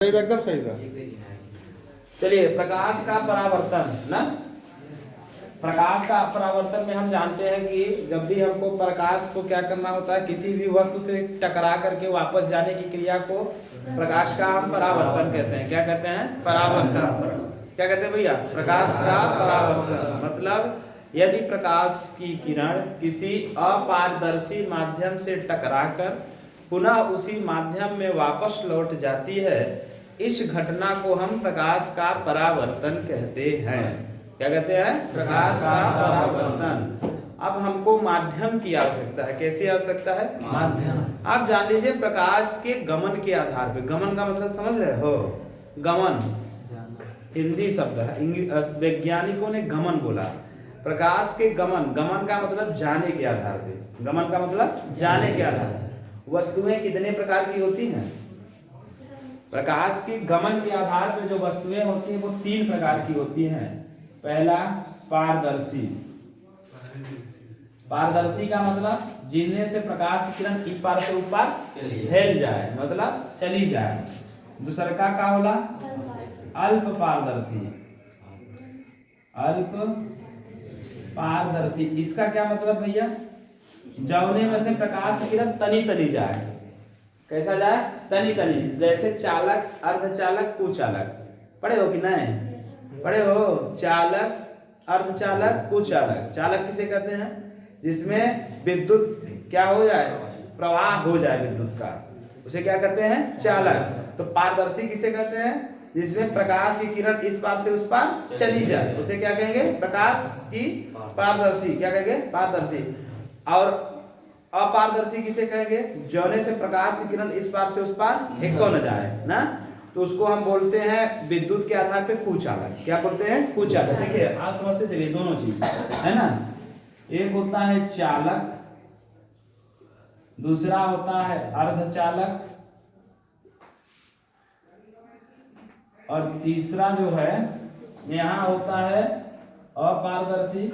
सही बा, एकदम सही बा। चलिए, प्रकाश का परावर्तन ना, प्रकाश का परावर्तन में हम जानते हैं कि जब भी हमको प्रकाश को क्या करना होता है, किसी भी वस्तु से टकरा करके वापस जाने की क्रिया को प्रकाश का हम परावर्तन कहते हैं। क्या कहते हैं? परावर्तन। क्या कहते हैं भैया? प्रकाश का परावर्तन। मतलब यदि प्रकाश की किरण किसी अपारदर्शी माध्यम से टकराकर पुनः उसी माध्यम में वापस लौट जाती है, इस घटना को हम प्रकाश का परावर्तन कहते हैं। क्या कहते हैं? प्रकाश का परावर्तन। अब हमको माध्यम की आवश्यकता है। कैसी आवश्यकता है? माध्यम। आप जान लीजिए, प्रकाश के गमन के आधार पे, गमन का मतलब समझ रहे हो? गमन हिंदी शब्द है, वैज्ञानिकों ने गमन बोला। प्रकाश के गमन, गमन का मतलब जाने के आधार पे, गमन का मतलब जाने के आधार पे। वस्तुएं कितने प्रकार की होती हैं? प्रकाश की गमन के आधार पर जो वस्तुएं होती हैं वो 3 प्रकार की होती हैं। पहला, पारदर्शी। पारदर्शी का मतलब जिनमें से प्रकाश की किरण इस पार से उस पार फैल जाए, मतलब चली जाए। दूसरा का होला? अल्प पारदर्शी। अल्प पारदर्शी, इसका क्या मतलब भैया? जौने में से प्रकाश की किरण तनी तनी जाए। कैसा जाए? तनी तनी। जैसे चालक, अर्धचालक, कुचालक। पढ़े हो कि नहीं? पढ़े हो? चालक, अर्धचालक, कुचालक। चालक किसे कहते हैं? जिसमें विद्युत क्या हो जाए? प्रवाह हो जाए विद्युत का, उसे क्या कहते हैं? चालक। तो पारदर्शी किसे कहते हैं? जिसमें प्रकाश की किरण इस पार से उस पार चली जाए, उसे क्या कहेंगे? प्रकाश की पारदर्शी। क्या कहेंगे? पारदर्शी। और अपारदर्शी किसे कहेंगे? जौने से प्रकाश की किरण इस पार से उस पार एको न जाए ना, तो उसको हम बोलते हैं विद्युत के आधार पे कुचालक। क्या बोलते हैं? कुचालक। देखिए, आप समझते चलिए दोनों चीज है ना। एक होता है चालक, दूसरा होता है अर्धचालक, और तीसरा जो है यहाँ होता है अपारदर्शी,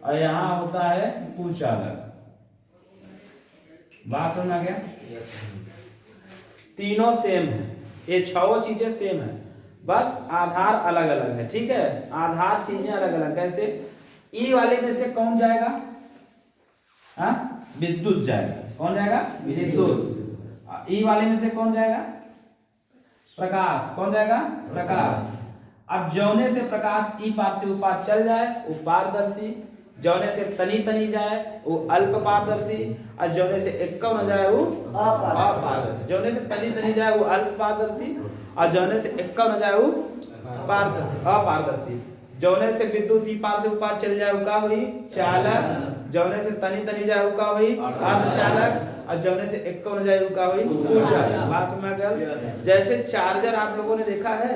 और यहाँ होता है कुचालक। बात समझ गया? तीनों सेम है, ये 6 चीजें सेम है, बस आधार अलग अलग है। ठीक है, आधार चीजें अलग अलग। कैसे? ई वाले में से कौन जाएगा? हाँ, विद्युत जाएगा। कौन जाएगा? विद्युत। ई वाले में से कौन जाएगा? प्रकाश। कौन जाएगा? प्रकाश। अब जौने से प्रकाश ई पार से उपार चल जाए वो पारदर्शी, जौने से तनी तनी जाए वो अल्प पारदर्शी, और जौने से एक्का न जाए वो अपारदर्शी। जौने से तनी तनी जाए वो अल्प पारदर्शी, और जौने से एक्का न जाए वो अपारदर्शी। जौने से विद्युत ई पार से उपार चल जाए वो का हुई? चालक। जौने से तनी तनी जाए वो का हुई? अर्धचालक। और जौने से एक्का न जाए वो का हुई? कुचालक। बात समझ गए? जैसे चार्जर आप लोगों ने देखा है,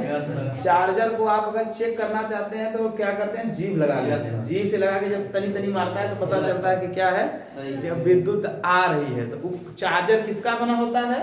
चार्जर को आप अगर चेक करना चाहते हैं तो क्या करते हैं? जीभ लगा लेते हैं। जीभ से लगा के जब तनी तनी मारता है तो पता चलता है कि क्या है? जब विद्युत आ रही है। तो चार्जर किसका बना होता है?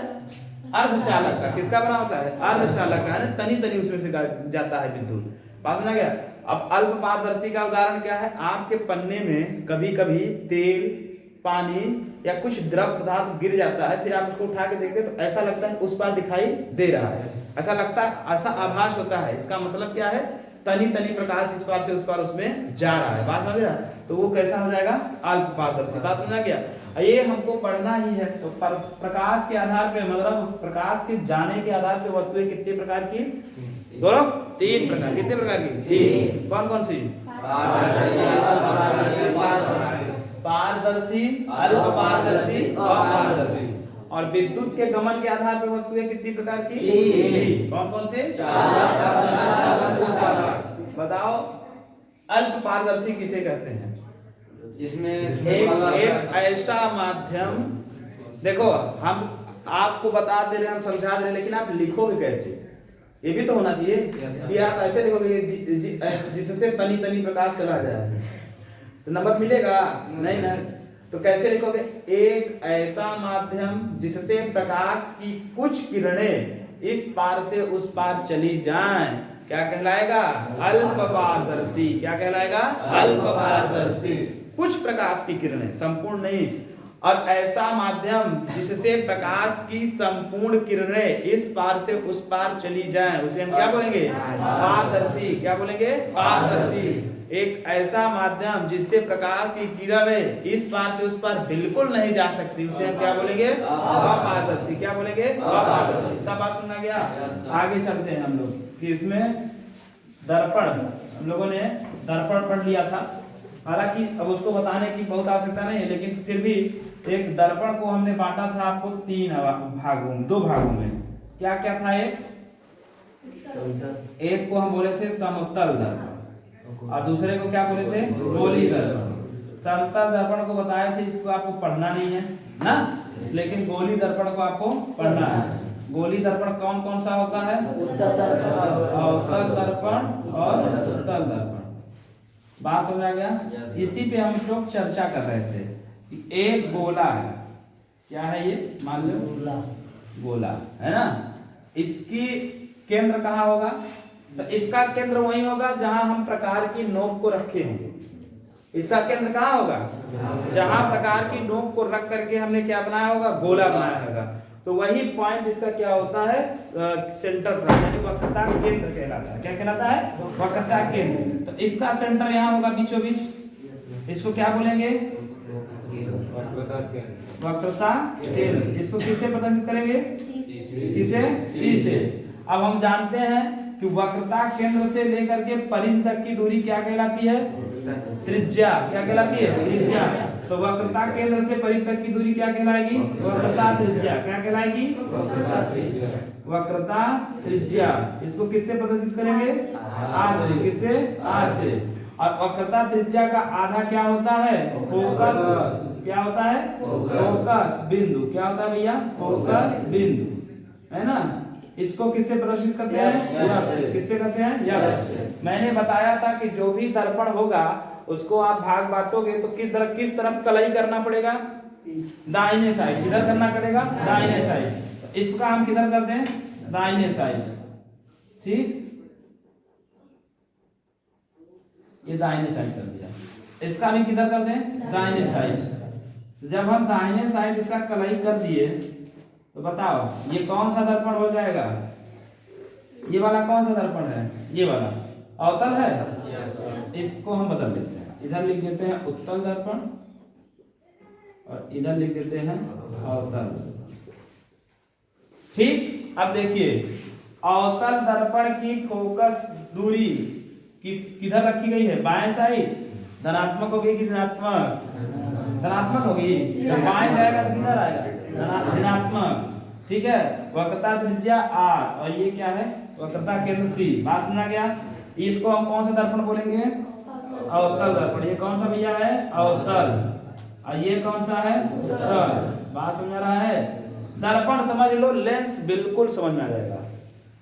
अर्धचालक का। किसका बना होता है? अर्धचालक का, है ना। तनी तनी उसमें से जाता है विद्युत। बात समझ गया? अब अल्प पारदर्शी का उदाहरण क्या है? आपके पन्ने में कभी कभी तेल, पानी या कुछ द्रव पदार्थ गिर जाता है, फिर आप उसको उठा के देखते हैं तो ऐसा लगता है उस पार दिखाई दे रहा है, ऐसा लगता है, ऐसा आभास होता है। इसका मतलब क्या है? तनी तनी प्रकाश इस पार से उस पार उसमें जा रहा है। बात समझ रहा है? तो वो कैसा हो जाएगा? अल्प पारदर्शी। बात समझा गया? ये हमको पढ़ना ही है। तो प्रकाश के आधार पे, मतलब प्रकाश के जाने के आधार पे वस्तुएं कितने प्रकार की? दोनों 3 प्रकार। कितने प्रकार की? 3। कौन कौन सी? पारदर्शी, अल्प पारदर्शी, अपारदर्शी। और विद्युत के गमन के आधार पर वस्तुएं कितनी प्रकार की? 3। कौन कौन से? बताओ, अल्प पारदर्शी किसे कहते हैं? जिसमें एक ऐसा माध्यम, देखो हम आपको बता दे रहे हैं, हम समझा दे रहे हैं, लेकिन आप लिखोगे कैसे? ये भी तो होना चाहिए कि आप ऐसे लिखोगे जिससे तनी तनी प्रकाश चला जाए तो नंबर मिलेगा नहीं ना। तो कैसे लिखोगे? एक ऐसा माध्यम जिससे प्रकाश की कुछ किरणें इस पार से उस पार चली जाएं, क्या कहलाएगा? अल्प पारदर्शी। क्या कहलाएगा? अल्प पारदर्शी। कुछ प्रकाश की किरणें, संपूर्ण नहीं। और ऐसा माध्यम जिससे प्रकाश की संपूर्ण किरणें इस पार से उस पार चली जाएं, उसे हम क्या बोलेंगे? पारदर्शी। क्या बोलेंगे? पारदर्शी। एक ऐसा माध्यम जिससे प्रकाश की किरणें इस पार से उस पार बिल्कुल नहीं जा सकती, उसे हम क्या बोलेंगे? अपारदर्शी। क्या बोलेंगे? अपारदर्शी। सब बात सुना गया? आगे चलते हैं हम लोग कि इसमें दर्पण, हम लोगों ने दर्पण पढ़ लिया था, हालांकि अब उसको बताने की बहुत आवश्यकता नहीं है, लेकिन फिर भी एक दर्पण को हमने बांटा था आपको 3 भागों में, 2 भागों में। क्या क्या था? एक को हम बोले थे समतल दर्पण और दूसरे को क्या बोले थे? गोली दर्पण। समतल दर्पण को बताए थे, इसको आपको पढ़ना नहीं है ना, लेकिन गोली दर्पण को आपको पढ़ना है। गोली दर्पण कौन कौन सा होता है? उत्तल दर्पण और उत्तल दर्पण। बात समझ आ गया? इसी पे हम लोग चर्चा कर रहे थे। एक गोला है, क्या है ये? मान लो गोला है ना, इसकी केंद्र कहाँ होगा? तो इसका केंद्र वही होगा जहां हम प्रकार की नोक को रखे होंगे। इसका केंद्र कहाँ होगा? जहां प्रकार की नोक को रख करके हमने क्या बनाया होगा? गोला बनाया होगा। तो वही पॉइंट इसका क्या होता है? सेंटर पॉइंट, यानी वक्रता केंद्र कहलाता है। क्या कहलाता है? वक्रता केंद्र। तो इसका सेंटर यहाँ होगा बीचों बीच। इसको क्या बोलेंगे? वक्रता केंद्र। इसको किससे प्रदर्शित करेंगे? किसे? सी से। अब हम जानते हैं कि वक्रता केंद्र से लेकर के परिधि तक की दूरी क्या कहलाती है? त्रिज्या। क्या कहलाती है? त्रिज्या। तो वक्रता केंद्र से परिधि तक की दूरी क्या कहलाएगी? वक्रता त्रिज्या। क्या कहलाएगी? वक्रता त्रिज्या। इसको किससे प्रदर्शित करेंगे? आर से। किससे? आर से। और वक्रता त्रिज्या का आधा क्या होता है? फोकस। क्या होता है? फोकस बिंदु। क्या होता है भैया? फोकस बिंदु, है ना। इसको किससे प्रदर्शित करते हैं? किससे करते हैं? मैंने बताया था कि जो भी दर्पण होगा उसको आप भाग बांटोगे तो किस तरफ कलई करना पड़ेगा? दाहिने साइड। किधर करना पड़ेगा? दाहिने साइड। इसका हम किधर करते हैं? दाहिने साइड। ठीक, ये दाहिने साइड कर दिया। इसका भी किधर करते हैं? दाहिने साइड। जब हम दाहिने साइड इसका कलई कर दिए तो बताओ ये कौन सा दर्पण हो जाएगा? ये वाला कौन सा दर्पण है? ये वाला अवतल है। इसको हम बदल देते हैं, इधर लिख देते हैं उत्तल दर्पण और इधर लिख देते हैं अवतल। ठीक, अब देखिए अवतल दर्पण की फोकस दूरी किधर रखी गई है? बाएं साइड। धनात्मक होगी कि ऋणात्मक? धनात्मक होगी। जब बाएं जाएगा तो किधर आएगा? ऋणात्मक। ठीक है। वक्रता त्रिज्या आर और ये क्या है? वक्रता केंद्र सी। बात सुना गया? इसको हम कौन सा दर्पण बोलेंगे? अवतल दर्पण। ये कौन सा भैया है? अवतल। और ये कौन सा है? उत्तल। बात समझ आ रहा है? दर्पण समझ लो, लेंस बिल्कुल समझ में आ जाएगा।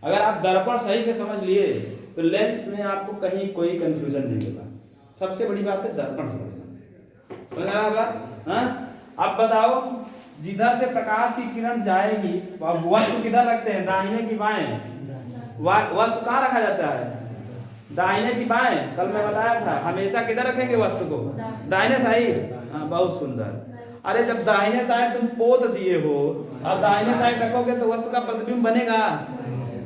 अगर आप दर्पण सही से समझ लिए तो लेंस में आपको कहीं कोई कंफ्यूजन नहीं होगा। सबसे बड़ी बात है दर्पण समझना। समझ आ रहा है? अब बताओ, जिधर से प्रकाश की किरण जाएगी वस्तु किधर रखते हैं? दाहिने की बाएं? वस्तु कहाँ रखा जाता है? दाहिने की बाएं। कल मैं बताया था हमेशा किधर रखेंगे वस्तु को? दाहिने साइड। हाँ, बहुत सुंदर। अरे जब दाहिने साइड तुम पोत दिए हो और दाहिने साइड रखोगे तो वस्तु का प्रतिबिंब बनेगा?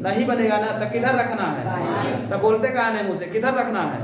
नहीं बनेगा ना। तो किधर रखना है? तो बोलते कहाँ नहीं मुझसे? किधर रखना है?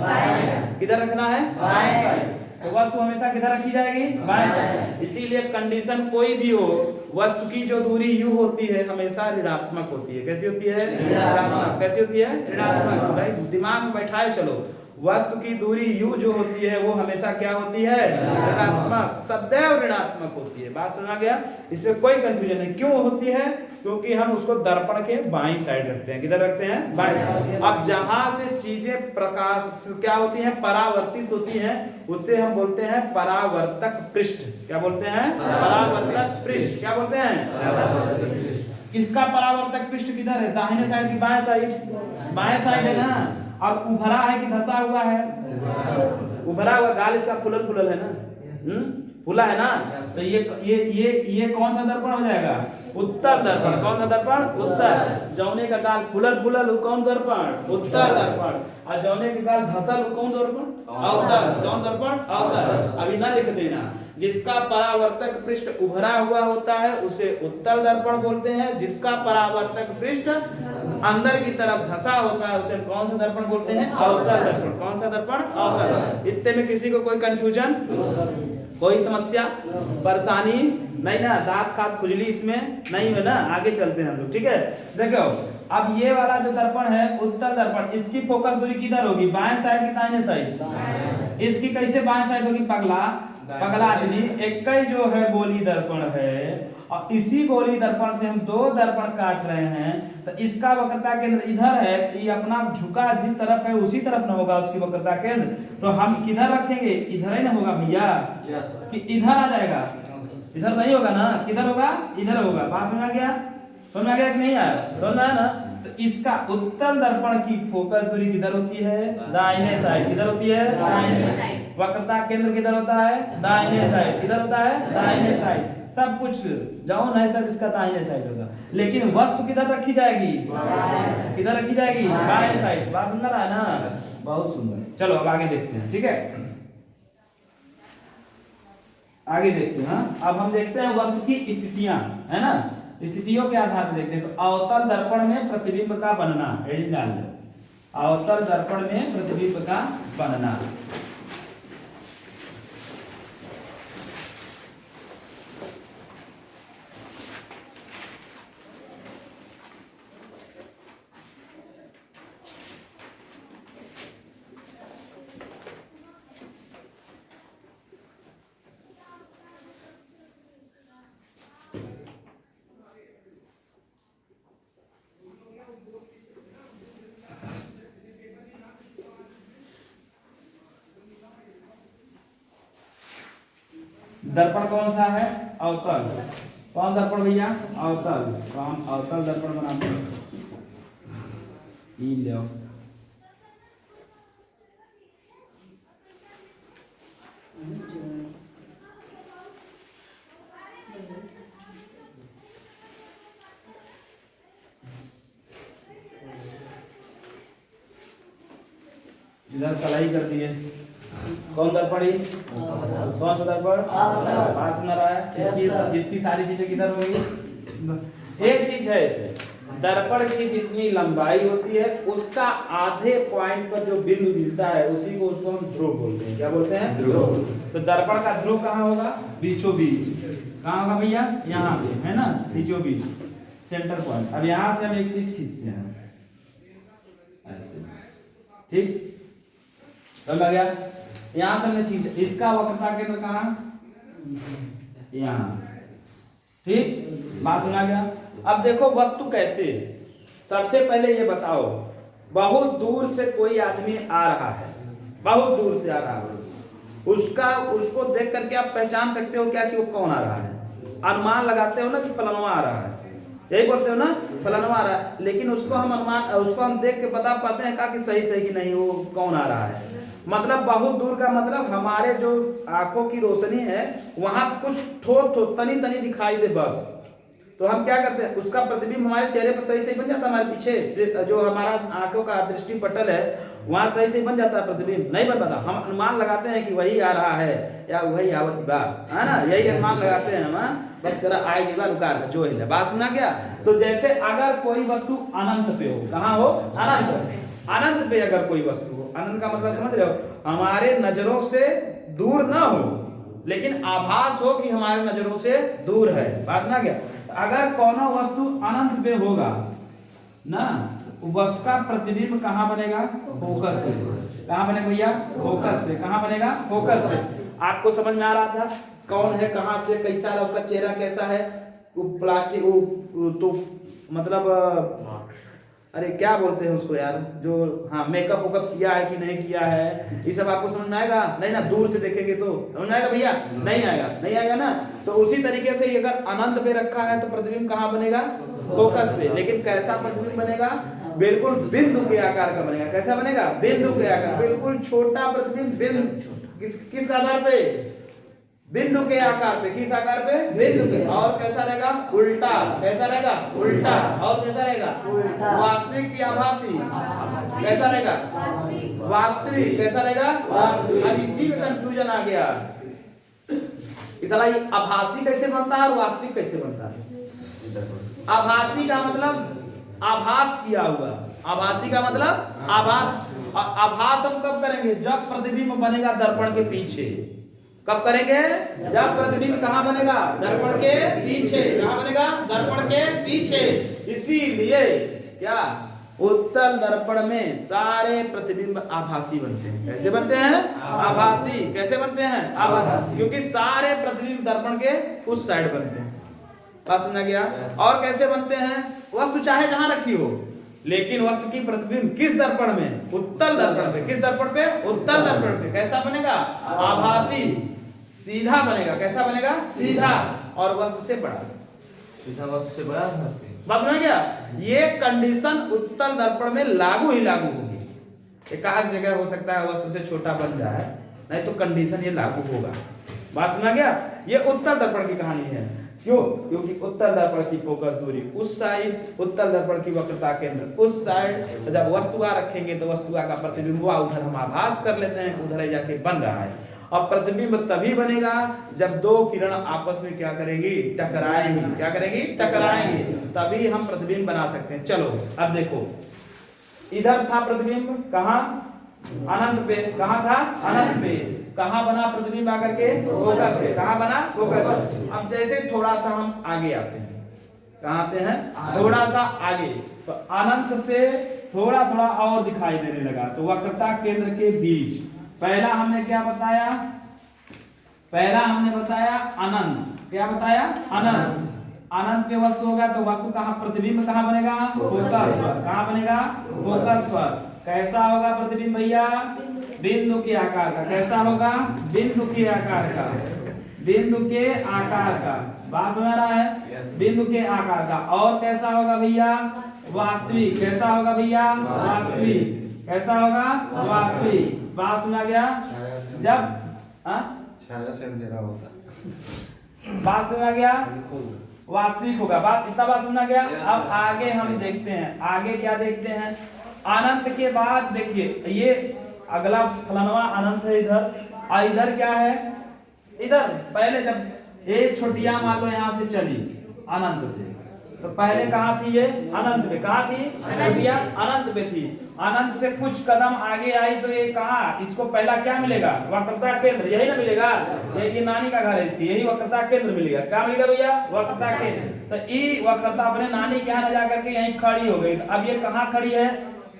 किधर रखना है? बाएं साइड। तो वस्तु हमेशा किधर रखी जाएगी? बाएं साइड। इसीलिए कंडीशन कोई भी हो, वस्तु की जो दूरी यू होती है हमेशा ऋणात्मक होती है। कैसी होती है? ऋणात्मक। कैसी होती है? ऋणात्मक। भाई दिमाग में बैठाए चलो, वस्तु की दूरी यू जो होती है वो हमेशा क्या होती है? ऋणात्मक। सदैव ऋणात्मक होती है। बात सुना गया? इसमें कोई कंफ्यूजन नहीं। क्यों होती है? क्योंकि हम उसको दर्पण के बाईं साइड रखते हैं। किधर रखते हैं? बाईं साइड। अब जहां से चीजें प्रकाश क्या होती हैं? परावर्तित होती हैं, उससे हम बोलते हैं परावर्तक पृष्ठ। क्या बोलते हैं? परावर्तक पृष्ठ। क्या बोलते हैं? किसका परावर्तक पृष्ठ किधर है? दाहिने साइड की बाएं साइड? बाएं साइड है ना। और उभरा है कि धसा हुआ है? उभरा हुआ। गाल इसका फुलल फुलल है ना। खुला है ना, तो ये कौन सा दर्पण हो जाएगा? उत्तर दर्पण। कौन सा दर्पण? उत्तर। जौने का गाल फुलल फुलल कौन दर्पण? उत्तर दर्पण। और जौने के गाल धसल कौन दर्पण? अवतल। कौन दर्पण? अवतल। अभी ना लिख देना। जिसका परावर्तक पृष्ठ उभरा हुआ होता है उसे उत्तर दर्पण बोलते हैं, जिसका परावर्तक पृष्ठ अंदर की तरफ धसा होता है उसे कौन सा दर्पण बोलते हैं? अवतल दर्पण। कौन सा दर्पण? अवतल। इतने में किसी को कोई कंफ्यूजन, कोई समस्या, परेशानी नहीं ना? दांत खात खुजली इसमें नहीं है ना? आगे चलते हैं हम लोग, ठीक है। देखो अब ये वाला जो दर्पण है उत्तर दर्पण, इसकी फोकस दूरी किधर होगी? बाएं साइड की दाहिने साइड? इसकी कैसे बाएं साइड होगी? पगला आदमी। एक ही जो है गोली दर्पण है और इसी गोली दर्पण से हम दो दर्पण काट रहे हैं, तो इसका वक्रता केंद्र इधर है, तो ये अपना झुका जिस तरफ है उसी तरफ न होगा उसकी वक्रता केंद्र, तो हम किधर रखेंगे? इधर ही ना होगा भैया, कि इधर आ जाएगा? इधर नहीं होगा ना, किधर होगा? इधर होगा। बात समझ आ गया? समझ आ गया कि नहीं आया? समझ आया ना? तो इसका उत्तर दर्पण की फोकस दूरी किधर होती है? दाहिने साइड। किधर होती है? दाहिने साइड। वक्रता केंद्र किधर होता है? दाहिने साइड। किधर होता है? दाहिने साइड। सब कुछ जौन है सब इसका दाहिने साइड होगा, लेकिन वस्तु किधर रखी जाएगी? किधर रखी जाएगी? बाएं साइड। बात समझ रहा है ना? बहुत सुंदर। चलो अब आगे देखते हैं, ठीक है, आगे देखते हैं। अब हम देखते हैं वस्तु की स्थितियां, है ना? स्थितियों के आधार पर देखते हैं। तो अवतल दर्पण में प्रतिबिंब का बनना, हेडिंग डाल दो, अवतल दर्पण में प्रतिबिंब का बनना। दर्पण कौन सा है? अवतल। कौन दर्पण भैया? अवतल। तो हम अवतल दर्पण बनाते हैं। लो इधर कलाई कर दिए। कौन दर्पण? कौन सा दर्पण? पास में रहा है। इसकी सारी चीजें किधर होंगी? एक चीज है इसे, दर्पण की जितनी लंबाई होती है उसका आधे पॉइंट पर जो बिंदु मिलता है उसी को उसको हम ध्रुव बोलते हैं। क्या बोलते हैं? ध्रुव। तो दर्पण का ध्रुव कहाँ होगा? बीचों बीच। कहाँ होगा भैया? यहाँ पे, है ना? बीचों बीच, सेंटर पॉइंट। अब यहाँ से हम एक चीज खींचते हैं ऐसे, ठीक, समझ आ गया? यहां से हमने खींचा, इसका वक्रता केंद्र कहां? यहां, ठीक, बात सुना गया? अब देखो वस्तु कैसे, सबसे पहले ये बताओ, बहुत दूर से कोई आदमी आ रहा है, बहुत दूर से आ रहा है, उसको देख करके आप पहचान सकते हो क्या कि वो कौन आ रहा है? अनुमान लगाते हो ना कि फलाना आ रहा है, यही बोलते हो ना, फलाना आ रहा है, लेकिन उसको हम देख के बता पाते हैं क्या कि सही कि नहीं वो कौन आ रहा है? मतलब बहुत दूर का मतलब हमारे जो आंखों की रोशनी है वहां कुछ थोड़ा तनी दिखाई दे बस, तो हम क्या करते हैं उसका प्रतिबिंब हमारे चेहरे पर सही बन जाता है, हमारे पीछे जो हमारा आंखों का दृष्टि पटल है वहां सही बन जाता है प्रतिबिंब, नहीं बन पाता। हम अनुमान लगाते हैं कि वही आ रहा है या वही आवत बा, है ना, यही अनुमान लगाते हैं हम, बस करा आएगी बार रुका जो है। बात सुना क्या? तो जैसे अगर कोई वस्तु अनंत पे हो, कहाँ हो? अनंत पे अगर कोई वस्तु हो, अनंत का मतलब समझ रहे हो, हमारे नजरों से दूर ना हो लेकिन आभास हो कि हमारे नजरों से दूर है। बात ना क्या? अगर कोनो वस्तु अनंत पे होगा ना, उसका प्रतिबिंब कहाँ बनेगा? फोकस पे। कहाँ बनेगा भैया? फोकस पे। कहाँ बनेगा? फोकस पे। आपको समझ में आ रहा था कौन है, कहाँ से, कैसा है, उसका चेहरा कैसा है, वो प्लास्टिक वो तो मतलब अरे क्या बोलते हैं उसको यार, जो हाँ मेकअप वकअप किया है कि नहीं किया है, ये सब आपको समझ में आएगा? नहीं ना, दूर से देखेंगे तो समझ में आएगा भैया? नहीं आएगा ना। तो उसी तरीके से अगर अनंत पे रखा है तो प्रतिबिंब कहाँ बनेगा? फोकस पे। लेकिन कैसा प्रतिबिंब बनेगा? बिल्कुल बिंदु के आकार का बनेगा। कैसा बनेगा? बिंदु के आकार, बिल्कुल छोटा प्रतिबिंब। बिंदु किस आधार पे? बिंदु के आकार पे, किस आकार पे? बिंदु के। और कैसा रहेगा? उल्टा। कैसा रहेगा? उल्टा। और कैसा रहेगा? वास्तविक या आभासी? कैसा रहेगा? वास्तविक। कैसा रहेगा? वास्तविक। अब इसी में कंफ्यूजन आ गया, इसला ये आभासी कैसे बनता है और वास्तविक कैसे बनता है? आभासी का मतलब आभास किया हुआ। आभासी का मतलब आभास। आभास हम कब करेंगे? जब प्रतिबिंब बनेगा दर्पण के पीछे। कब करेंगे? जब प्रतिबिंब कहाँ बनेगा? दर्पण के पीछे। कहाँ बनेगा? दर्पण के पीछे। इसीलिए क्या उत्तल दर्पण में सारे प्रतिबिंब आभासी बनते हैं। कैसे बनते हैं? आभासी। कैसे बनते हैं? आभासी। क्योंकि सारे प्रतिबिंब दर्पण के उस साइड बनते हैं। बात समझा गया? और कैसे बनते हैं? वस्तु चाहे जहां रखी हो, लेकिन वस्तु की प्रतिबिंब किस दर्पण में? उत्तल दर्पण पे। किस दर्पण पे? उत्तल दर्पण पे। कैसा बनेगा? आभासी। सीधा बनेगा। कैसा बनेगा? सीधा। और वस्तु से बड़ा। सीधा वस्तु से बड़ा। बस समझ गया? ये कंडीशन उत्तल दर्पण में लागू ही लागू होगी। एक आध जगह हो सकता है वस्तु से छोटा बन जाए, नहीं तो कंडीशन ये लागू होगा। बात समझ गया? ये उत्तल दर्पण की कहानी है। क्यों? क्योंकि उत्तल दर्पण की फोकस दूरी उस साइड, उत्तल दर्पण की वक्रता केंद्र उस साइड। तो जब वस्तुआ रखेंगे तो वस्तुआ का प्रतिबिंब उधर हम आभास कर लेते हैं, उधर ही जाके बन रहा है। और प्रतिबिंब तभी बनेगा जब दो किरण आपस में क्या करेगी? टकराएंगी। क्या करेगी? टकराएंगी। तभी हम प्रतिबिंब बना सकते हैं। चलो अब देखो, इधर था प्रतिबिंब, कहां? अनंत पे। कहां था? अनंत पे। कहां बना प्रतिबिंब आकर के? फोकस पे। कहां बना? फोकस। अब जैसे थोड़ा सा हम आगे आते हैं, कहां आते हैं? थोड़ा सा आगे, तो अनंत से थोड़ा थोड़ा और दिखाई देने लगा। तो वक्रता केंद्र के बीच पहला हमने क्या बताया? पहला हमने बताया अनंत। क्या बताया? अनंत। अनंत पे वस्तु होगा तो वस्तु कहां? प्रतिबिंब कहां बनेगा? फोकस पर। कहां बनेगा? फोकस पर। कैसा होगा प्रतिबिंब भैया? बिंदु के आकार का। कैसा होगा? बिंदु के आकार का। बिंदु के आकार का। बात समझ रहा है? बिंदु के आकार का। और कैसा होगा भैया? वास्तविक। कैसा होगा भैया? वास्तविक। कैसा होगा? वास्तविक। बात सुना गया? जब छाया से अंधेरा होगा। बात सुना गया? वास्तविक होगा। बात इतना बात सुना गया? अब आगे हम देखते हैं, आगे क्या देखते हैं? अनंत के बाद देखिए, ये अगला फलानवा अनंत है इधर, और इधर क्या है? इधर पहले जब ये छोटिया मान लो यहां से चली अनंत से, तो पहले कहां थी? ये अनंत पे। कहां थी? छोटिया अनंत पे थी। अनंत से कुछ कदम आगे आई तो ये कहा? इसको पहला क्या मिलेगा? वक्रता केंद्र। यही ना मिलेगा? ये नानी का घर है इसकी, यही वक्रता केंद्र मिलेगा। क्या मिलेगा भैया? वक्रता केंद्र। तो ये वक्रता अपने नानी के यहाँ जा करके यहीं खड़ी हो गई। तो अब ये कहाँ खड़ी है?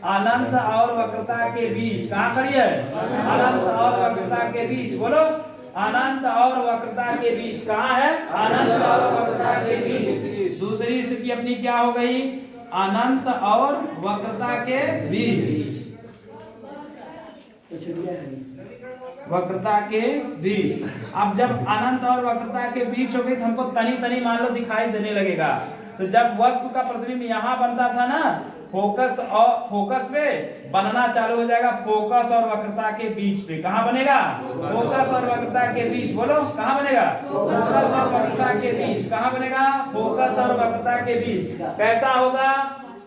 अनंत और वक्रता के बीच। कहाँ खड़ी है? अनंत और वक्रता के बीच। बोलो, अनंत और वक्रता के बीच। कहाँ है? अनंत और वक्रता के बीच। दूसरी स्थिति अपनी क्या हो गई? अनंत और वक्रता के बीच। वक्रता के बीच। अब जब अनंत और वक्रता के बीच हो गई तो हमको तनी तनी मान लो दिखाई देने लगेगा। तो जब वस्तु का प्रतिबिंब यहां बनता था ना, फोकस और फोकस पे बनना चालू हो जाएगा फोकस और वक्रता के बीच पे। कहां बनेगा? फोकस और वक्रता के बीच। बोलो, कहां बनेगा? फोकस और वक्रता के बीच। कहां बनेगा? फोकस और वक्रता के बीच। कैसा होगा?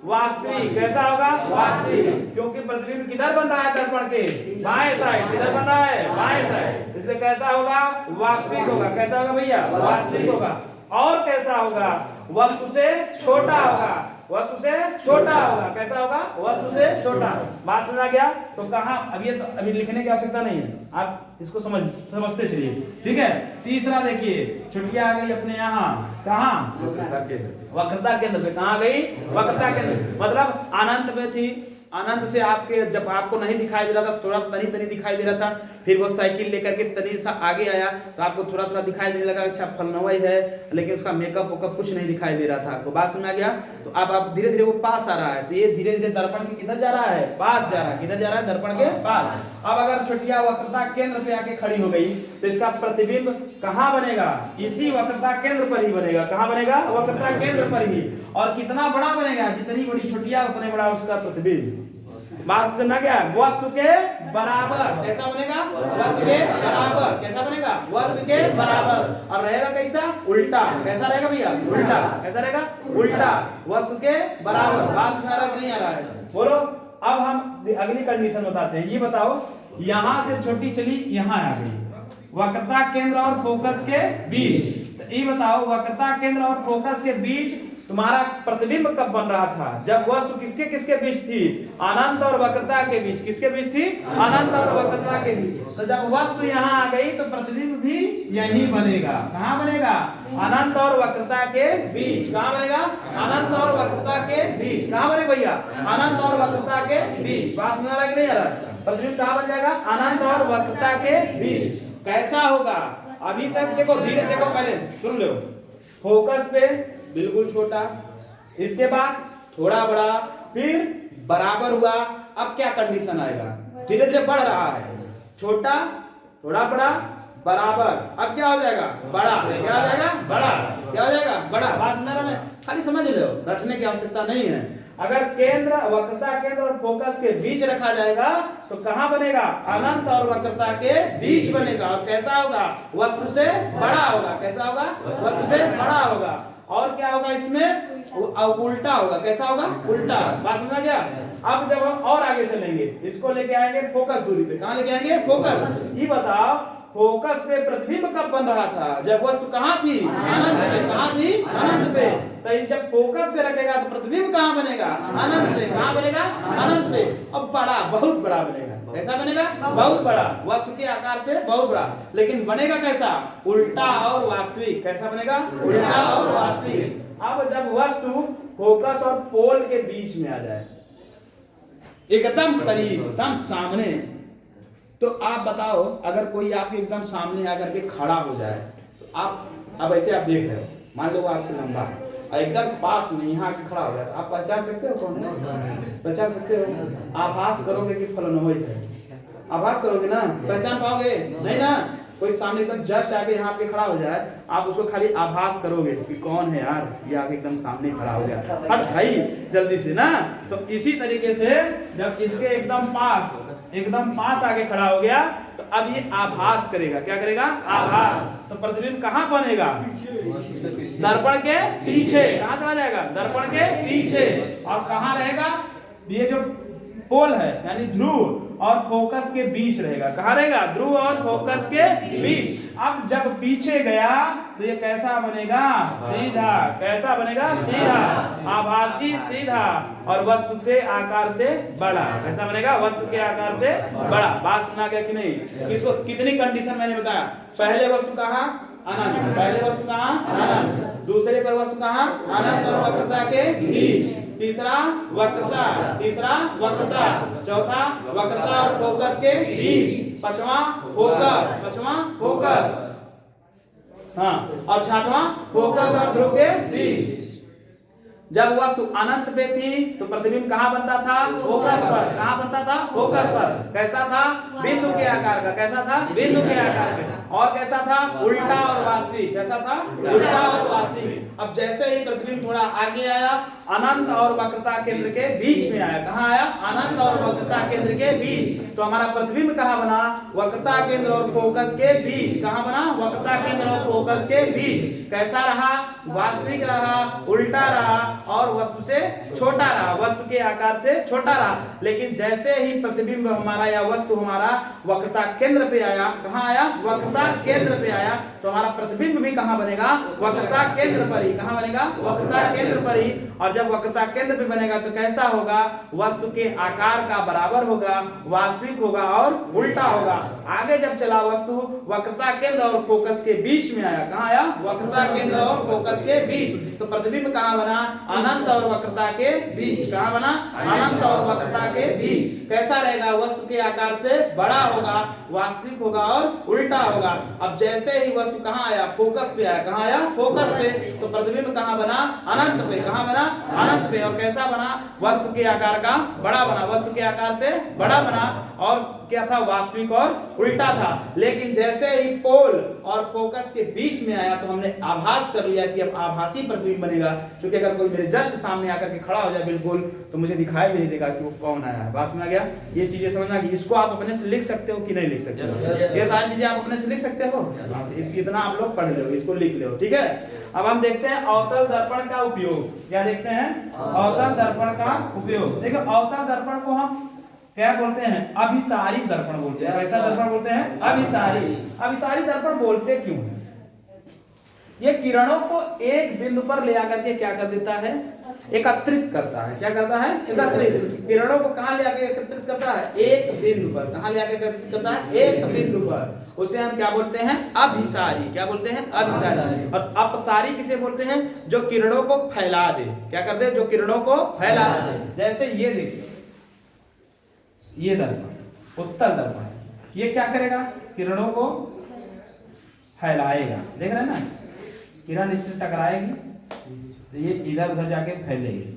वास्तविक। कैसा होगा? वास्तविक। क्योंकि प्रतिबिंब किधर बन रहा है? दर्पण के बाएं साइड। किधर बन रहा है? बाएं साइड। इसलिए कैसा होगा? वास्तविक होगा। कैसा होगा भैया? वास्तविक होगा। और कैसा होगा? वस्तु से छोटा होगा। वस्तु से छोटा होगा। कैसा होगा? वस्तु से छोटा। बात समझ आ गया? तो कहा अब ये तो अभी लिखने की आवश्यकता नहीं है, आप इसको समझते चलिए। ठीक है। तीसरा देखिए, छुट्टियां आ गई अपने यहाँ। कहाँ? वक्रता केंद्र पे। कहाँ गई? वक्रता केंद्र। मतलब अनंत में थी, अनंत से आपके जब आपको नहीं दिखाई दे रहा था, थोड़ा तनी तनी दिखाई दे रहा था, फिर वो साइकिल लेकर के तनी सा आगे आया तो आपको थोड़ा थोड़ा दिखाई देने लगा, अच्छा फलनवा ही है, लेकिन उसका मेकअप वोकअप कुछ नहीं दिखाई दे रहा था। आपको बात समझ आ गया? तो अब आप धीरे धीरे वो पास आ रहा है, तो ये धीरे धीरे दर्पण के किधर जा रहा है? पास जा रहा है। किधर जा रहा है? दर्पण के पास। अब अगर छुट्टियां वक्रता केंद्र पे आके खड़ी हो गई तो इसका प्रतिबिंब कहाँ बनेगा? इसी वक्रता केंद्र पर ही बनेगा। कहाँ बनेगा? वक्रता केंद्र पर ही। और कितना बड़ा बनेगा? जितनी बड़ी छुट्टियां उतने बड़ा उसका प्रतिबिंब। बात समझ गया? वस्तु के बराबर। कैसा बनेगा? वस्तु के बराबर। कैसा बनेगा? वस्तु के बराबर। और रहेगा कैसा? उल्टा। कैसा रहेगा भैया? उल्टा। कैसा रहेगा? उल्टा। वस्तु के बराबर। बात में आ रहा है कि नहीं आ रहा है? बोलो। अब हम अगली कंडीशन बताते हैं। ये बताओ, यहां से छोटी चली यहां आ गई, वक्रता केंद्र और फोकस के बीच। तो ये बताओ, वक्रता केंद्र और फोकस के बीच तुम्हारा प्रतिबिंब कब बन रहा था? जब वस्तु किसके किसके बीच थी? अनंत और वक्रता के बीच। किसके बीच थी? अनंत और वक्रता के बीच। तो जब वस्तु यहाँ आ गई तो प्रतिबिंब भी यही बनेगा। कहाँ बनेगा? अनंत और वक्रता के बीच। कहाँ बनेगा? अनंत और वक्रता के बीच। कहाँ बनेगा भैया? अनंत और वक्रता के बीच। बात समझ आ रहा है कि नहीं आ रहा? प्रतिबिंब कहाँ बन जाएगा? अनंत और वक्रता के बीच। कैसा होगा? अभी तक देखो, धीरे देखो, पहले सुन लो। फोकस पे बिल्कुल छोटा, इसके बाद थोड़ा बड़ा, फिर बराबर हुआ। अब क्या कंडीशन आएगा? धीरे धीरे बढ़ रहा है। छोटा, थोड़ा बड़ा, बराबर। अब क्या हो जाएगा? बड़ा। क्या हो जाएगा? बड़ा। क्या हो जाएगा? बड़ा। बात समझ रहा है? खाली समझ लो, रटने की आवश्यकता नहीं है। अगर केंद्र, वक्रता केंद्र और फोकस के बीच रखा जाएगा तो कहां बनेगा? अनंत और वक्रता के बीच बनेगा। और कैसा होगा? वस्तु से बड़ा होगा। कैसा होगा? वस्तु से बड़ा होगा। और क्या होगा इसमें? उल्टा होगा। कैसा होगा? उल्टा। बात समझ आ गया? अब जब हम और आगे चलेंगे, इसको लेके आएंगे फोकस दूरी पे। कहां लेके आएंगे? फोकस। ये बताओ, फोकस पे प्रतिबिंब कब बन रहा था? जब वस्तु कहां थी? अनंत पे। कहां थी? अनंत पे। तो जब फोकस पे रखेगा तो प्रतिबिंब कहां बनेगा? अनंत पे। कहां बनेगा? अनंत पे। अब बड़ा, बहुत बड़ा बनेगा। कैसा बनेगा? बहुत बड़ा। वस्तु के आकार से बहुत बड़ा। लेकिन बनेगा कैसा? उल्टा और वास्तविक। कैसा बनेगा? उल्टा और वास्तविक। अब जब वस्तु फोकस और पोल के बीच में आ जाए, एकदम करीब, एकदम सामने, तो आप बताओ, अगर कोई आपके एकदम सामने आकर के खड़ा हो जाए तो आप, अब ऐसे आप देख रहे हो, मान लो वो आपसे लंबा है और एकदम पास में यहाँ आके खड़ा हो जाता, आप पहचान सकते हो कौन है? पहचान सकते हो? आभास करोगे कि फलाना है? आभास करोगे ना? पहचान पाओगे? नहीं ना। कोई सामने एकदम जस्ट आके यहाँ पे खड़ा हो जाए, आप उसको खाली आभास करोगे कि कौन है यार, ये आके एकदम सामने खड़ा हो गया, हट भाई जल्दी से ना। तो इसी तरीके से जब इसके एकदम पास आके खड़ा हो गया तो अब ये आभास करेगा। क्या करेगा? आभास। तो प्रतिबिंब कहाँ बनेगा? दर्पण के पीछे। कहाँ चला जाएगा? दर्पण के पीछे। और कहाँ रहेगा? ये जो पोल है यानी ध्रुव और फोकस के बीच रहेगा। कहाँ रहेगा? ध्रुव और फोकस के बीच। अब जब पीछे गया तो ये कैसा बनेगा? सीधा। कैसा बनेगा? सीधा। आभासी, सीधा और वस्तु से आकार से बड़ा। कैसा बनेगा? वस्तु के आकार से बड़ा। बात सुना गया कि नहीं? किसको कितनी कंडीशन मैंने बताया? पहले वस्तु कहाँ? अनंत। पहले वस्तु कहाँ? अनंत। दूसरे पर वस्तु कहाँ? अनंत और वक्रता के बीच। तीसरा वक्रता। तीसरा वक्रता। चौथा वक्रता और फोकस के बीच। पांचवा फोकस। पांचवा फोकस। हाँ, और छठवां फोकस और ध्रुव के बीच। जब वस्तु अनंत पे थी तो प्रतिबिंब कहाँ बनता था? फोकस पर। कहाँ बनता था? फोकस पर। कैसा था? बिंदु के आकार का। कैसा था? बिंदु के आकार का। और कैसा था? उल्टा और वास्तविक। कैसा था? उल्टा और वास्तविक। अब जैसे ही प्रतिबिंब थोड़ा आगे आया, अनंत और वक्रता केंद्र के बीच में आया। कहाँ आया? अनंत और वक्रता केंद्र के बीच। तो हमारा प्रतिबिंब कहाँ बना? वक्रता केंद्र और फोकस के बीच। कहाँ बना? वक्रता केंद्र और फोकस के बीच। कैसा रहा? वास्तविक रहा, उल्टा रहा और वस्तु से छोटा रहा। वस्तु के आकार से छोटा रहा। लेकिन जैसे ही प्रतिबिंब हमारा या वस्तु हमारा वक्रता केंद्र पे आया, कहाँ आया? वक्रता केंद्र पे आया, तो हमारा प्रतिबिंब भी कहाँ बनेगा? वक्रता केंद्र पर ही। कहाँ बनेगा? वक्रता केंद्र पर ही। और जब वक्रता केंद्र पे बनेगा तो कैसा होगा? वस्तु के आकार का बराबर होगा, वास्तविक होगा और उल्टा होगा। आगे जब चला वस्तु वक्रता केंद्र और फोकस के बीच में आया। कहाँ आया? वक्रता केंद्र और फोकस के बीच। तो प्रतिबिंब कहाँ बना? अनंत और वक्रता के बीच। कहाँ बना? अनंत और वक्रता के बीच। कैसा रहेगा? वस्तु के आकार से बड़ा होगा, वास्तविक होगा और उल्टा होगा। अब जैसे ही वस्तु कहाँ आया? फोकस पे आया। कहाँ आया? फोकस पे। तो प्रतिबिंब कहाँ बना? अनंत पे। कहाँ बना? अनंत पे। और कैसा बना? वस्तु के आकार का बड़ा बना। वस्तु के आकार से बड़ा बना और क्या था, वास्तविक और उल्टा था। लेकिन जैसे ही पोल और फोकस के बीच में आया तो हमने आभास कर लिया कि अब आभासी प्रतिबिंब बनेगा, क्योंकि अगर कोई मेरे जस्ट सामने आकर के खड़ा हो जाए बिल्कुल तो मुझे दिखाई नहीं देगा कि वो कौन आया है। बात में आ गया, ये चीजें समझ में आ गई। इसको आप अपने से लिख सकते हो कि नहीं लिख सकते हो? ये सारी चीजें आप अपने से लिख सकते हो, इसकी इतना आप लोग पढ़ लो, इसको लिख लो, ठीक है। अब हम देखते हैं अवतल दर्पण का उपयोग। क्या देखते हैं? अवतल दर्पण का उपयोग। देखो अवतल दर्पण को हम क्या बोलते हैं? अभिसारी दर्पण बोलते हैं। ऐसा दर्पण बोलते हैं अभिसारी। अभिसारी दर्पण बोलते क्यों हैं? ये किरणों को एक बिंदु पर ले आकर के क्या कर देता है? एकत्रित करता है। क्या करता है? एकत्रित। किरणों को कहां ले आकर एकत्रित करता है? एक बिंदु पर। कहां ले आकर एकत्रित करता है? एक बिंदु पर। उसे हम क्या बोलते हैं? अभिसारी। क्या बोलते हैं? अभिसारी। और अपसारी किसे बोलते हैं? जो किरणों को फैला दे। क्या कर दे? जो किरणों को फैला दे। जैसे ये देखिए, ये दर्पण उत्तल दर्पण है, ये क्या करेगा? किरणों को फैलाएगा। देख रहे हैं ना, किरण इससे टकराएगी तो ये इधर उधर जाके फैलेगी,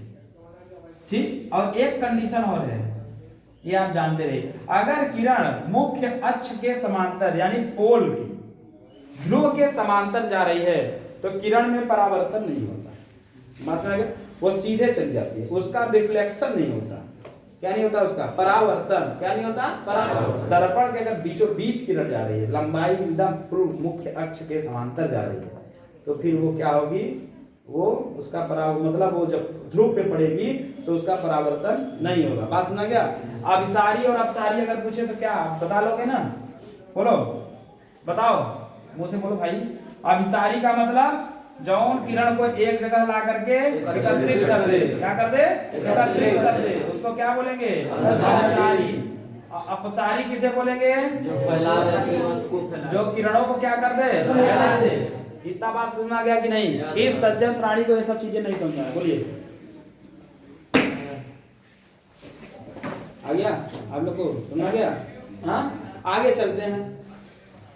ठीक। और एक कंडीशन और है, ये आप जानते रहिए, अगर किरण मुख्य अक्ष के समांतर यानी पोल की ध्रुव के समांतर जा रही है तो किरण में परावर्तन नहीं होता। मतलब वो सीधे चली जाती है, उसका रिफ्लेक्शन नहीं होता। क्या नहीं होता? उसका परावर्तन। क्या नहीं होता? परावर्तन। दर्पण के अगर बीचों बीच किरण जा रही है, लंबाई एकदम मुख्य अक्ष के समांतर जा रही है, तो फिर वो क्या होगी? वो उसका मतलब वो जब ध्रुव पे पड़ेगी तो उसका परावर्तन नहीं होगा। बात सुना क्या? अभिसारी और अपसारी अगर पूछे तो क्या बता लोगे ना? बोलो, बताओ, मुंह से बोलो भाई। अभिसारी का मतलब जौन किरण को एक जगह ला करके एकत्रित कर दे। क्या कर दे? एकत्रित कर दे, उसको क्या बोलेंगे? अपसारी। अपसारी किसे बोलेंगे? जो किरणों को क्या कर दे? फैला दे। इतना बात सुनना गया कि नहीं? इस सज्जन प्राणी को ये सब चीजें नहीं समझा है। बोलिए, आ गया आप लोग को? सुना गया? हाँ, आगे चलते हैं,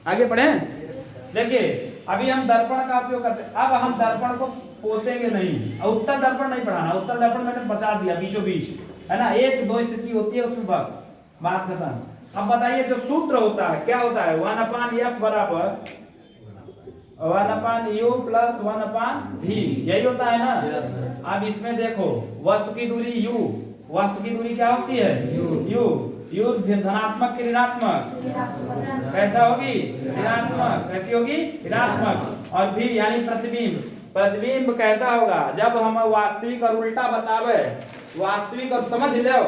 आगे बढ़े। देखिए अभी हम दर्पण का उपयोग करते हैं। अब हम दर्पण को पोतेंगे नहीं, और उत्तल दर्पण नहीं पढ़ाना। उत्तल दर्पण मैंने बचा दिया बीचों बीच, है ना। एक दो स्थिति होती है उसमें, बस बात खत्म। अब बताइए जो सूत्र होता है क्या होता है? 1/f बराबर 1/u प्लस 1/v, यही होता है ना। अब इसमें देखो वस्तु की दूरी u, वस्तु की दूरी क्या होती है? u धनात्मक की ऋणात्मक? कैसा होगी? ऋणात्मक। कैसी होगी? ऋणात्मक। और v यानी प्रतिबिंब। प्रतिबिंब कैसा होगा? जब हम वास्तविक और उल्टा बतावे, वास्तविक और समझ लो,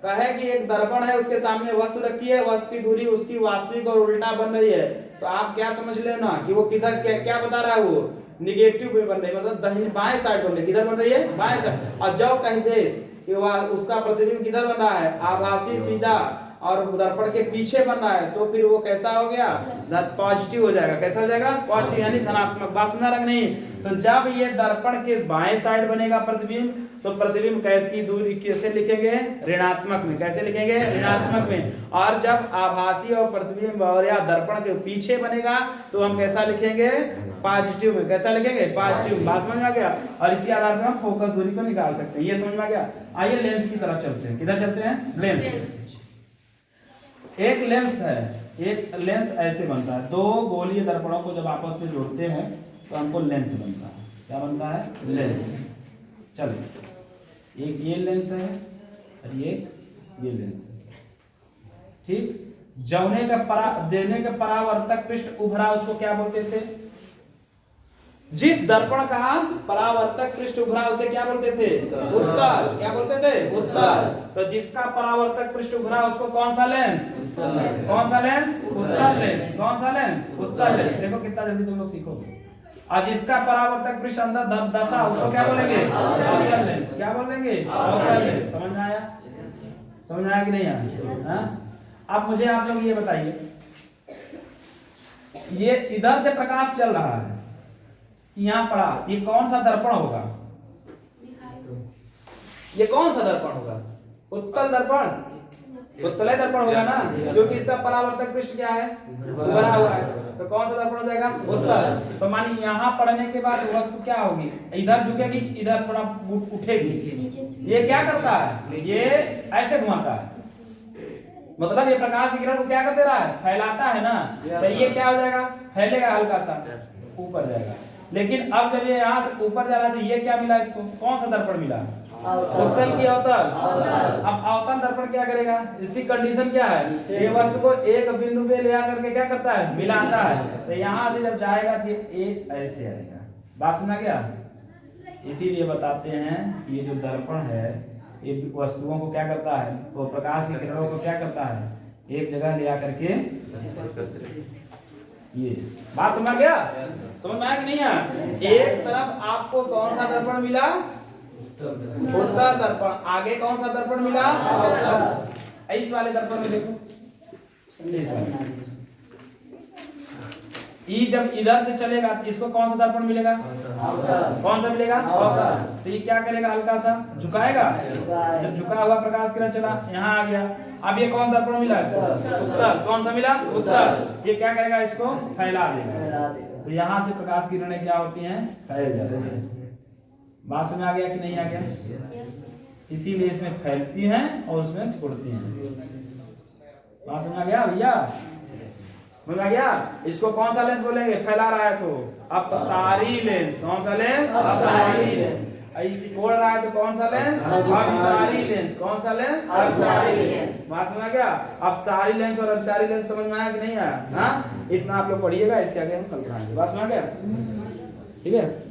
कहे कि एक दर्पण है, उसके सामने वस्तु रखी है, वस्तु की दूरी उसकी वास्तविक और उल्टा बन रही है, तो आप क्या समझ लेना कि वो किधर क्या बता रहा है? वो निगेटिव में बन रही है, मतलब दाहिने बाएं साइड बन रही है। किधर बन रही है? बाएं साइड। और जब कहीं देश कि उसका प्रतिबिंब किधर बन रहा है? आभासी सीधा और दर्पण के पीछे बन रहा है, तो फिर वो कैसा हो गया? पॉजिटिव हो जाएगा। कैसा हो जाएगा? पॉजिटिव यानी धनात्मक। बात सुना रंग नहीं? तो जब ये दर्पण के बाएं साइड बनेगा प्रतिबिंब, तो प्रतिबिंब कैसी दूरी कैसे लिखेंगे? ऋणात्मक में। कैसे लिखेंगे? ऋणात्मक में। और जब आभासी और प्रतिबिंब और या दर्पण के पीछे बनेगा तो हम कैसा लिखेंगे? पॉजिटिव में। कैसा लिखेंगे? पॉजिटिव। बात समझ में आ गया? और इसी आधार पर हम फोकस दूरी को निकाल सकते हैं। ये समझ में आ गया? आइए लेंस की तरफ चलते हैं। किधर चलते हैं? लेंस। एक लेंस है, एक लेंस ऐसे बनता है। दो गोलीय दर्पणों को जब आपस में जोड़ते हैं तो हमको लेंस बनता है। क्या बनता है? लेंस। चलिए, एक ये लेंस है और ये लेंस है, ठीक। जौने का देने का परावर्तक पृष्ठ उभरा, उसको क्या बोलते थे? जिस दर्पण का परावर्तक पृष्ठ उभरा उसे क्या बोलते थे? उत्तल। क्या बोलते थे? उत्तल। तो जिसका परावर्तक पृष्ठ उभरा उसको कौन सा लेंस? कौन सा लेंस? उत्तल लेंस। कौन सा लेंस? उत्तल लेंस। देखो कितना जल्दी तुम लोग सीखोगे। और जिसका परावर्तक पृष्ठ अंदर दशा, उसको क्या बोलेंगे? अवतल लेंस। क्या बोलेंगे? अवतल लेंस। समझ में आया? समझ में आया कि नहीं आया? अब मुझे आप लोग ये बताइए, ये इधर से प्रकाश चल रहा है, यहाँ पड़ा, ये कौन सा दर्पण होगा? ये कौन सा दर्पण होगा? उत्तल दर्पण। उत्तल दर्पण होगा ना, क्योंकि इसका परावर्तक पृष्ठ क्या है? उभरा हुआ है। तो कौन सा दर्पण हो जाएगा? उत्तल। तो मानिए यहाँ पड़ने के बाद वस्तु क्या होगी? इधर झुकेगी, इधर थोड़ा उठेगी। ये क्या करता है? ये ऐसे घुमाता है, मतलब ये प्रकाश की किरण को क्या कर दे रहा है, फैलाता है ना, तो ये क्या हो जाएगा, फैलेगा हल्का सा ऊपर जाएगा। लेकिन अब जब ये यहाँ से ऊपर जा रहा है तो ये क्या मिला इसको, कौन सा दर्पण मिला, उत्तल की अवतल। अब अवतल दर्पण क्या करेगा, इसकी कंडीशन क्या है, ये वस्तु को एक बिंदु पे ले आकर के क्या करता है, मिलाता है। तो यहाँ से जब जाएगा तो ये ऐसे आएगा। बात समझ गया। इसीलिए बताते हैं ये जो दर्पण है ये वस्तुओं को क्या करता है, वो प्रकाश की किरणों को क्या करता है, एक जगह ले आकर के, ये बात समझ गया, समझ में आया कि नहीं आया। एक तरफ आपको कौन सा दर्पण मिला, उत्तल दर्पण, आगे कौन सा दर्पण मिला, अवतल। इस वाले दर्पण में देखो, ई जब इधर से चलेगा तो इसको कौन सा दर्पण मिलेगा, कौन सा मिलेगा, अवतल। तो ये क्या करेगा, हल्का सा झुकाएगा, जब झुका हुआ प्रकाश किरण चला यहाँ आ गया। अब ये कौन दर्पण मिला इसको, उत्तल। कौन सा मिला, उत्तल। ये क्या करेगा, इसको फैला देगा। तो यहाँ से प्रकाश किरणें क्या होती हैं, फैल जाती हैं। बात समझ आ गया कि नहीं आ गया। इसीलिए इसमें फैलती हैं और उसमें सिकुड़ती हैं। बात समझ आ गया भैया, समझ आ गया। इसको कौन सा लेंस बोलेंगे, फैला रहा है तो अपसारी लेंस। कौन सा लेंस, अपसारी लेंस। सिकोड़ रहा है तो कौन सा लेंस, अपसारी लेंस। कौन सा लेंस, अपसारी लेंस। बात समझ आ गया। अपसारी लेंस और अपसारी लेंस समझ में आया कि नहीं आया, हाँ। इतना आप लोग पढ़िएगा, इससे आगे हम कल पढ़ाएंगे। बात समझ आ गया, ठीक है।